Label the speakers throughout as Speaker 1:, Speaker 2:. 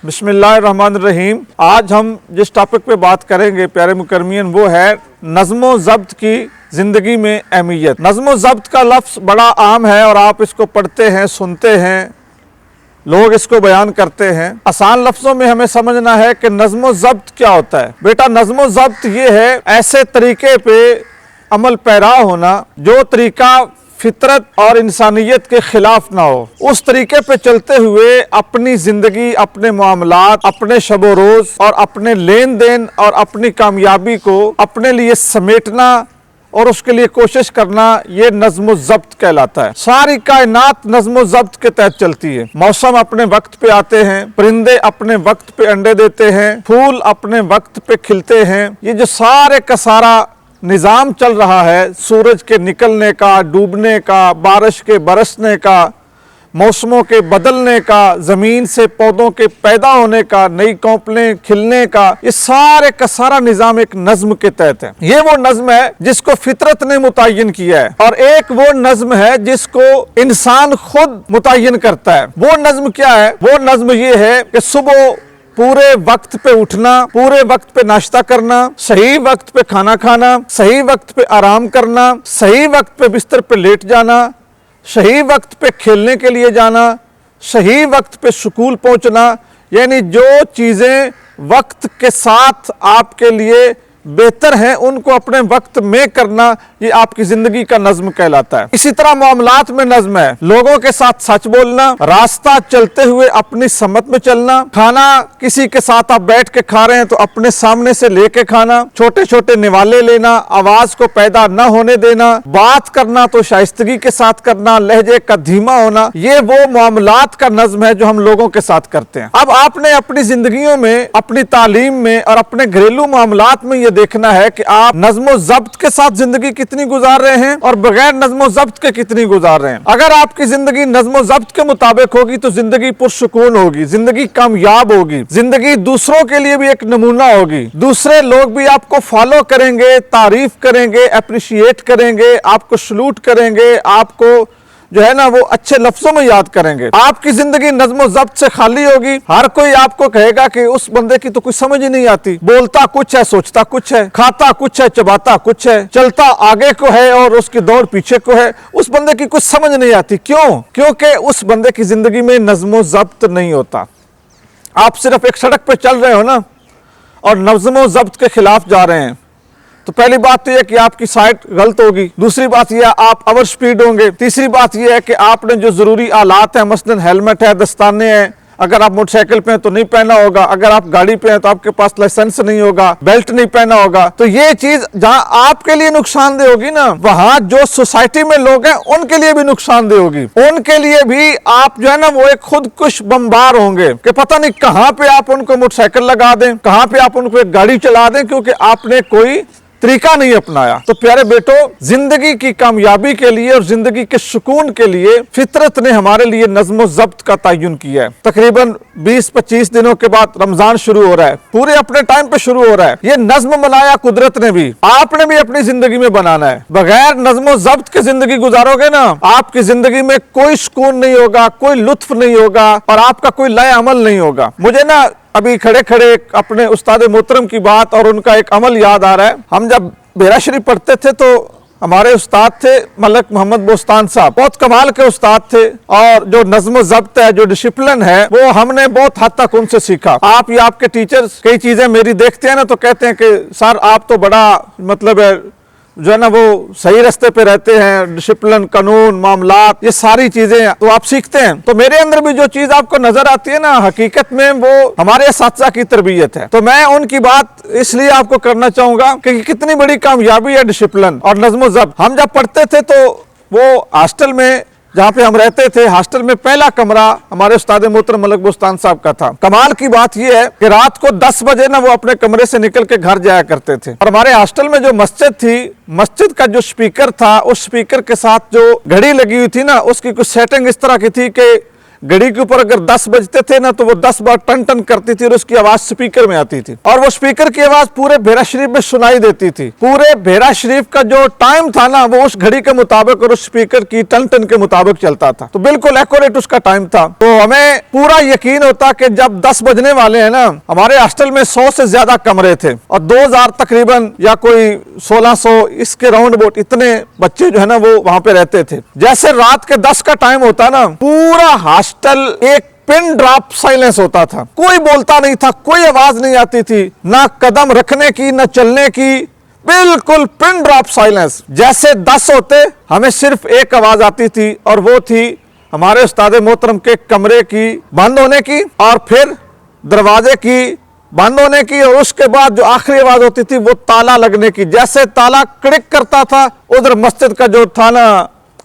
Speaker 1: बिस्मिल्लाहिर्रहमानिर्रहीम। आज हम जिस टॉपिक पे बात करेंगे प्यारे मुकर्रमीन, वो है नज़्म ज़ब्त की ज़िंदगी में अहमियत। नज़्म ज़ब्त का लफ्ज़ बड़ा आम है और आप इसको पढ़ते हैं, सुनते हैं, लोग इसको बयान करते हैं। आसान लफ्ज़ों में हमें समझना है कि नज़्म ज़ब्त क्या होता है। बेटा, नज़्म ज़ब्त ये है ऐसे तरीके पे अमल पैरा होना जो तरीका फितरत और इंसानियत के खिलाफ ना हो। उस तरीके पे चलते हुए अपनी जिंदगी, अपने मामलात, अपने शबो रोज और अपने लेन देन और अपनी कामयाबी को अपने लिए समेटना और उसके लिए कोशिश करना, ये नज़्म ज़ब्त कहलाता है। सारी कायनात नज़्म ज़ब्त के तहत चलती है। मौसम अपने वक्त पे आते हैं, परिंदे अपने वक्त पे अंडे देते हैं, फूल अपने वक्त पे खिलते हैं। ये जो सारे का सारा निज़ाम चल रहा है, सूरज के निकलने का, डूबने का, बारिश के बरसने का, मौसमों के बदलने का, ज़मीन से पौधों के पैदा होने का, नई कौपलें खिलने का, ये सारे का सारा निज़ाम एक नज़्म के तहत है। ये वो नज़्म है जिसको फितरत ने मुतय्यन किया है और एक वो नज़्म है जिसको इंसान खुद मुतय्यन करता है। वो नज़्म क्या है? वो नज़्म ये है कि सुबह पूरे वक्त पे उठना, पूरे वक्त पे नाश्ता करना, सही वक्त पे खाना खाना, सही वक्त पे आराम करना, सही वक्त पे बिस्तर पे लेट जाना, सही वक्त पे खेलने के लिए जाना, सही वक्त पे स्कूल पहुंचना। यानी जो चीज़ें वक्त के साथ आपके लिए बेहतर है उनको अपने वक्त में करना, ये आपकी जिंदगी का नज़्म कहलाता है। इसी तरह मामलात में नज़्म है, लोगों के साथ सच बोलना, रास्ता चलते हुए अपनी सम्मत में चलना, खाना किसी के साथ आप बैठ के खा रहे हैं तो अपने सामने से लेके खाना, छोटे छोटे निवाले लेना, आवाज को पैदा न होने देना, बात करना तो शाइस्तगी के साथ करना, लहजे का धीमा होना, ये वो मामलात का नज़्म है जो हम लोगों के साथ करते हैं। अब आपने अपनी जिंदगियों में, अपनी तालीम में और अपने घरेलू मामलात में ये देखना है कि आप नज़्म ज़ब्त के साथ जिंदगी कितनी गुजार रहे हैं और बगैर नज़्म ज़ब्त के कितनी गुजार रहे हैं। अगर आपकी जिंदगी नज़्म ज़ब्त के मुताबिक होगी तो जिंदगी पुरसुकून होगी, जिंदगी कामयाब होगी, जिंदगी दूसरों के लिए भी एक नमूना होगी। दूसरे लोग भी आपको फॉलो करेंगे, तारीफ करेंगे, अप्रिशिएट करेंगे, आपको सलूट करेंगे, आपको जो है ना वो अच्छे लफ्जों में याद करेंगे। आपकी जिंदगी नज़्म ज़ब्त से खाली होगी। हर कोई आपको कहेगा कि उस बंदे की तो कुछ समझ ही नहीं आती, बोलता कुछ है, सोचता कुछ है, खाता कुछ है, चबाता कुछ है, चलता आगे को है और उसकी दौड़ पीछे को है। उस बंदे की कुछ समझ नहीं आती। क्यों? क्योंकि उस बंदे की जिंदगी में नज़्म ज़ब्त नहीं होता। आप सिर्फ एक सड़क पर चल रहे हो ना और नज़्म ज़ब्त के खिलाफ जा रहे हैं, तो पहली बात तो यह कि आपकी साइड गलत होगी। दूसरी बात यह आप ओवर स्पीड होंगे। तीसरी बात यह है कि आपने जो जरूरी आलात है, मसलन हेलमेट है, दस्ताने हैं, अगर आप मोटरसाइकिल पे हैं तो नहीं पहना होगा, अगर आप गाड़ी पे हैं तो आपके पास लाइसेंस नहीं होगा, बेल्ट नहीं पहना होगा। तो ये चीज जहां आपके लिए नुकसानदेह होगी ना, वहां जो सोसाइटी में लोग हैं उनके लिए भी नुकसानदेह होगी। उनके लिए भी आप जो है ना वो एक खुदकुश बमबार होंगे कि पता नहीं कहां पे आप उनको मोटरसाइकिल लगा दें, कहां पे आप उनको एक गाड़ी चला दें, क्योंकि आपने कोई तरीका नहीं अपनाया। तो प्यारे बेटो, जिंदगी की कामयाबी के लिए और जिंदगी के सुकून के लिए फितरत ने हमारे लिए नज़्म ज़ब्त का तयन किया है। तकरीबन 20-25 दिनों के बाद रमजान शुरू हो रहा है, पूरे अपने टाइम पे शुरू हो रहा है। ये नज़्म बनाया कुदरत ने भी, आपने भी अपनी जिंदगी में बनाना है। बगैर नज़्म ज़ब्त की जिंदगी गुजारोगे ना, आपकी जिंदगी में कोई सुकून नहीं होगा, कोई लुत्फ नहीं होगा और आपका कोई लय अमल नहीं होगा। मुझे ना अभी खड़े खड़े अपने उस्ताद मोहतरम की बात और उनका एक अमल याद आ रहा है। हम जब बेरा शरीफ पढ़ते थे तो हमारे उस्ताद थे मलक मोहम्मद बोस्तान साहब, बहुत कमाल के उस्ताद थे और जो नज़्म ज़ब्त है, जो डिसिप्लिन है, वो हमने बहुत हद तक उनसे सीखा। आप या आपके टीचर्स कई चीजें मेरी देखते हैं ना तो कहते हैं कि सर आप तो बड़ा मतलब जो है ना वो सही रास्ते पे रहते हैं, डिसिप्लिन, कानून, मामलात, ये सारी चीजें तो आप सीखते हैं। तो मेरे अंदर भी जो चीज आपको नजर आती है ना, हकीकत में वो हमारे असातिज़ा की तरबियत है। तो मैं उनकी बात इसलिए आपको करना चाहूंगा कि कितनी बड़ी कामयाबी है डिसिप्लिन और नज़्म ज़ब्त। हम जब पढ़ते थे तो वो हॉस्टल में जहाँ पे हम रहते थे, हॉस्टल में पहला कमरा हमारे उस्ताद मोहतरम मलक बोस्तान साहब का था। कमाल की बात यह है कि रात को 10 बजे ना वो अपने कमरे से निकल के घर जाया करते थे और हमारे हॉस्टल में जो मस्जिद थी, मस्जिद का जो स्पीकर था, उस स्पीकर के साथ जो घड़ी लगी हुई थी ना, उसकी कुछ सेटिंग इस तरह की थी कि घड़ी के ऊपर अगर 10 बजते थे ना तो वो 10 बार टन टन करती थी और उसकी आवाज स्पीकर में आती थी और वो स्पीकर की आवाज पूरे भेरा शरीफ में सुनाई देती थी। पूरे भेरा शरीफ का जो टाइम था ना वो उस घड़ी के मुताबिक और उस स्पीकर की टन टन के मुताबिक चलता था, तो बिल्कुल एक्यूरेट उसका टाइम था। तो हमें पूरा यकीन होता कि जब 10 बजने वाले हैं ना, हमारे हॉस्टल में 100 से ज्यादा कमरे थे और 2000 तकरीबन या कोई 1600 इसके राउंड अबाउट इतने बच्चे जो है ना वो वहां पे रहते थे। जैसे रात के 10 का टाइम होता ना, पूरा हॉस्टल एक पिन ड्रॉप साइलेंस होता था, कोई बोलता नहीं था, कोई आवाज नहीं आती थी, ना कदम रखने की ना चलने की, बिल्कुल पिन ड्रॉप साइलेंस। जैसे 10 होते हमें सिर्फ एक आवाज आती थी और वो थी हमारे उस्ताद मोहतरम के कमरे की बंद होने की और फिर दरवाजे की बंद होने की, और उसके बाद जो आखिरी आवाज होती थी वो ताला लगने की। जैसे ताला क्लिक करता था उधर मस्जिद का जो था ना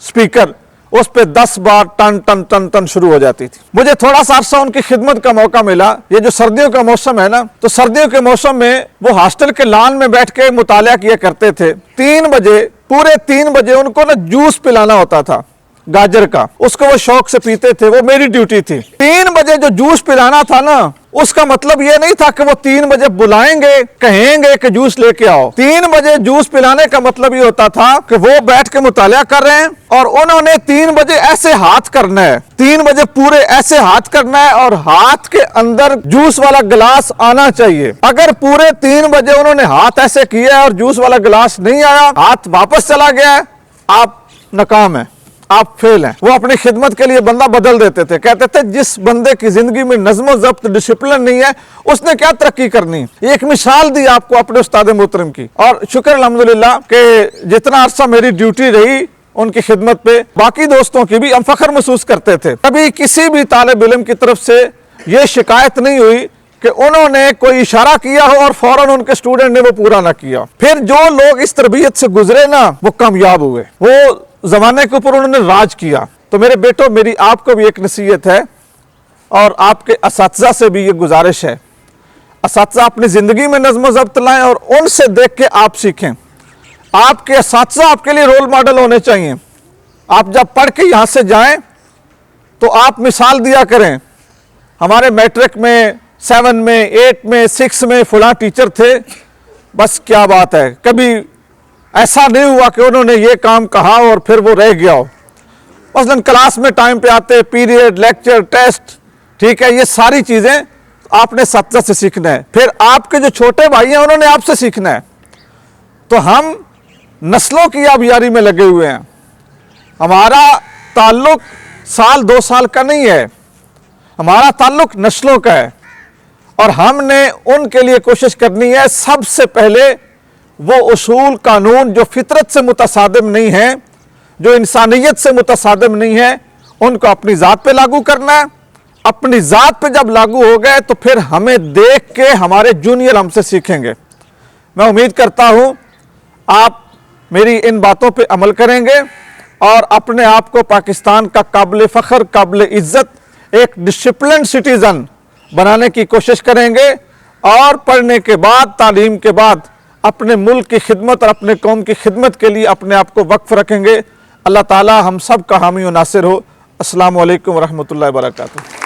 Speaker 1: स्पीकर, उस पे 10 बार टन टन टन टन शुरू हो जाती थी। मुझे थोड़ा सा अरसा उनकी खिदमत का मौका मिला। ये जो सर्दियों का मौसम है ना, तो सर्दियों के मौसम में वो हॉस्टल के लान में बैठ के मुतालिया किया करते थे। 3 बजे, पूरे 3 बजे उनको ना जूस पिलाना होता था गाजर का, उसको वो शौक से पीते थे, वो मेरी ड्यूटी थी। 3 बजे जो जूस पिलाना था ना, उसका मतलब ये नहीं था कि वो 3 बजे बुलाएंगे कहेंगे कि जूस लेके आओ। 3 बजे जूस पिलाने का मतलब ये होता था कि वो बैठ के मुतालिया कर रहे हैं और उन्होंने 3 बजे ऐसे हाथ करना है, 3 बजे पूरे ऐसे हाथ करना है और हाथ के अंदर जूस वाला गिलास आना चाहिए। अगर पूरे 3 बजे उन्होंने हाथ ऐसे किया और जूस वाला गिलास नहीं आया, हाथ वापस चला गया, आप नाकाम है, आप फेल हैं। वो अपनी खिदमत के लिए बंदा बदल देते थे, कहते थे जिस बंदे की जिंदगी में नज़्म ज़ब्त डिसिप्लिन नहीं है उसने क्या तरक्की करनी। एक मिसाल दी आपको अपने उस्ताद मोहतरम की, और शुक्र अल्हम्दुलिल्लाह कि जितना अरसा मेरी ड्यूटी रही उनकी खिदमत पे, बाकी दोस्तों की भी हम फख्र महसूस करते थे। कभी किसी भी तालिब इल्म की तरफ से ये शिकायत नहीं हुई कि उन्होंने कोई इशारा किया हो और फौरन उनके स्टूडेंट ने वो पूरा ना किया। फिर जो लोग इस तरबियत से गुजरे ना वो कामयाब हुए, वो जमाने के ऊपर उन्होंने राज किया। तो मेरे बेटो, मेरी आपको भी एक नसीहत है और आपके असातिज़ा से भी ये गुजारिश है, असातिज़ा अपनी ज़िंदगी में नज़्म ज़ब्त लाएं और उनसे देख के आप सीखें। आपके असातिज़ा आपके लिए रोल मॉडल होने चाहिए। आप जब पढ़ के यहाँ से जाएं तो आप मिसाल दिया करें, हमारे मैट्रिक में 7 में 8 में 6 में फलां टीचर थे, बस क्या बात है, कभी ऐसा नहीं हुआ कि उन्होंने ये काम कहा और फिर वो रह गया हो। मसलन क्लास में टाइम पे आते, पीरियड, लेक्चर, टेस्ट, ठीक है, ये सारी चीज़ें आपने सत्ता से सीखना है। फिर आपके जो छोटे भाई हैं उन्होंने आपसे सीखना है। तो हम नस्लों की आबियारी में लगे हुए हैं। हमारा ताल्लुक साल 2 साल का नहीं है, हमारा ताल्लुक नस्लों का है और हमने उनके लिए कोशिश करनी है सबसे पहले वो उसूल कानून जो फितरत से मुतसादिम नहीं है, जो इंसानियत से मुतसादिम नहीं है, उनको अपनी ज़ात पे लागू करना है। अपनी ज़ात पे जब लागू हो गए तो फिर हमें देख के हमारे जूनियर हमसे सीखेंगे। मैं उम्मीद करता हूँ आप मेरी इन बातों पे अमल करेंगे और अपने आप को पाकिस्तान का काबिल फ़ख्र, काबिल इज़्ज़त, एक डिसिप्लिन सिटीज़न बनाने की कोशिश करेंगे और पढ़ने के बाद, तालीम के बाद अपने मुल्क की खिदमत और अपने कौम की खिदमत के लिए अपने आप को वक्फ रखेंगे। अल्लाह ताला हम सब का हामी और नासिर हो। अस्सलामु अलैकुम व रहमतुल्लाहि व बरकातुहू।